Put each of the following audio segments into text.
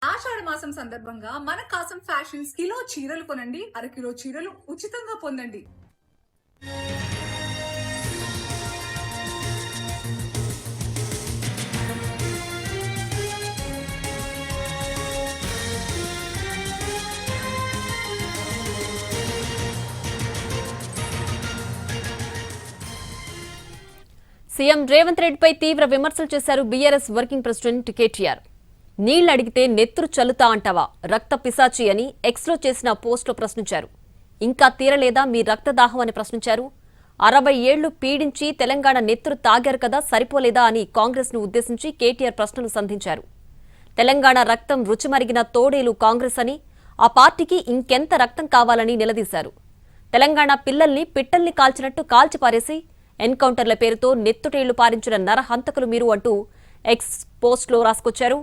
ఆషాఢ మాసం సందర్భంగా మన కాసం ఫ్యాషన్స్ కిలో చీరలు కొనండి, అరకిలో చీరలు ఉచితంగా పొందండి. సీఎం రేవంత్ రెడ్డిపై తీవ్ర విమర్శలు చేశారు బీఆర్ఎస్ వర్కింగ్ ప్రెసిడెంట్ కేటీఆర్. నీళ్లు అడిగితే నెత్తురు చల్లుతా అంటావా, రక్త పిశాచి అని ఎక్స్లో చేసిన పోస్టులో ప్రశ్నించారు. ఇంకా తీరలేదా మీ రక్తదాహం అని ప్రశ్నించారు. 60 ఏళ్లు పీడించి తెలంగాణ నెత్తురు తాగారు కదా, సరిపోలేదా అని కాంగ్రెస్ ను ఉద్దేశించి కేటీఆర్ ప్రశ్నలు సంధించారు. తెలంగాణ రక్తం రుచిమరిగిన తోడేలు కాంగ్రెస్ అని, ఆ పార్టీకి ఇంకెంత రక్తం కావాలని నిలదీశారు. తెలంగాణ పిల్లల్ని పిట్టల్ని కాల్చినట్టు కాల్చిపారేసి ఎన్కౌంటర్ల పేరుతో నెత్తుటేళ్లు పారించిన నరహంతకులు మీరు అంటూ ఎక్స్ పోస్ట్లో రాసుకొచ్చారు.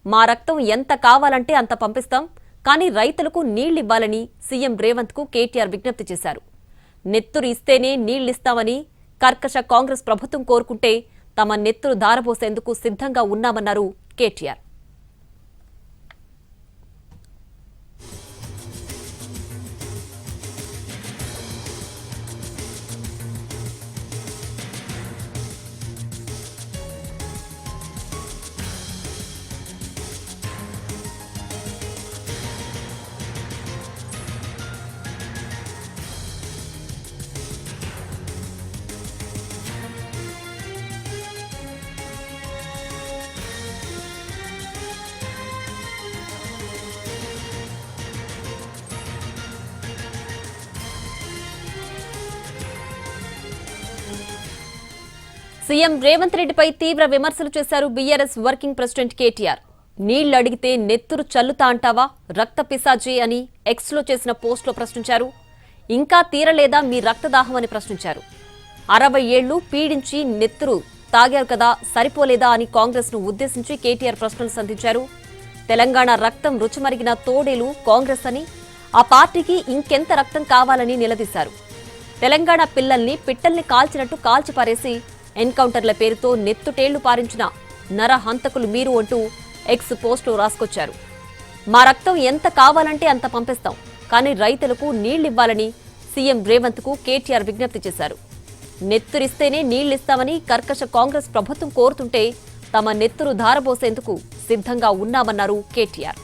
మా రక్తం ఎంత కావాలంటే అంత పంపిస్తాం, కానీ రైతులకు నీళ్లివ్వాలని సీఎం రేవంత్ కు కేటీఆర్ విజ్ఞప్తి చేశారు. నెత్తురు ఇస్తేనే నీళ్లిస్తామని కర్కశ కాంగ్రెస్ ప్రభుత్వం కోరుకుంటే తమ నెత్తురు ధారపోసేందుకు సిద్ధంగా ఉన్నామన్నారు కేటీఆర్. సీఎం రేవంత్ రెడ్డిపై తీవ్ర విమర్శలు చేశారు బీఆర్ఎస్ వర్కింగ్ ప్రెసిడెంట్ కేటీఆర్. నీళ్లు అడిగితే నెత్తురు చల్లుతా అంటావా, రక్త పిశాచి అని ఎక్స్లో చేసిన పోస్టులో ప్రశ్నించారు. ఇంకా తీరలేదా మీ రక్తదాహం అని ప్రశ్నించారు. 60 ఏళ్లు పీడించి నెత్తురు తాగారు కదా, సరిపోలేదా అని కాంగ్రెస్ ను ఉద్దేశించి కేటీఆర్ ప్రశ్నలు సంధించారు. తెలంగాణ రక్తం రుచిమరిగిన తోడేలు కాంగ్రెస్ అని, ఆ పార్టీకి ఇంకెంత రక్తం కావాలని నిలదీశారు. తెలంగాణ పిల్లల్ని పిట్టల్ని కాల్చినట్టు కాల్చిపారేసి ఎన్కౌంటర్ల పేరుతో నెత్తుటేళ్లు పారించిన నరహంతకులు మీరు అంటూ ఎక్స్ పోస్టులో రాసుకొచ్చారు. మా రక్తం ఎంత కావాలంటే అంత పంపిస్తాం, కానీ రైతులకు నీళ్లివ్వాలని సీఎం రేవంత్ కు కేటీఆర్ విజ్ఞప్తి చేశారు. నెత్తురిస్తేనే నీళ్లిస్తామని కర్కశ కాంగ్రెస్ ప్రభుత్వం కోరుతుంటే తమ నెత్తురు ధారబోసేందుకు సిద్ధంగా ఉన్నామన్నారు కేటీఆర్.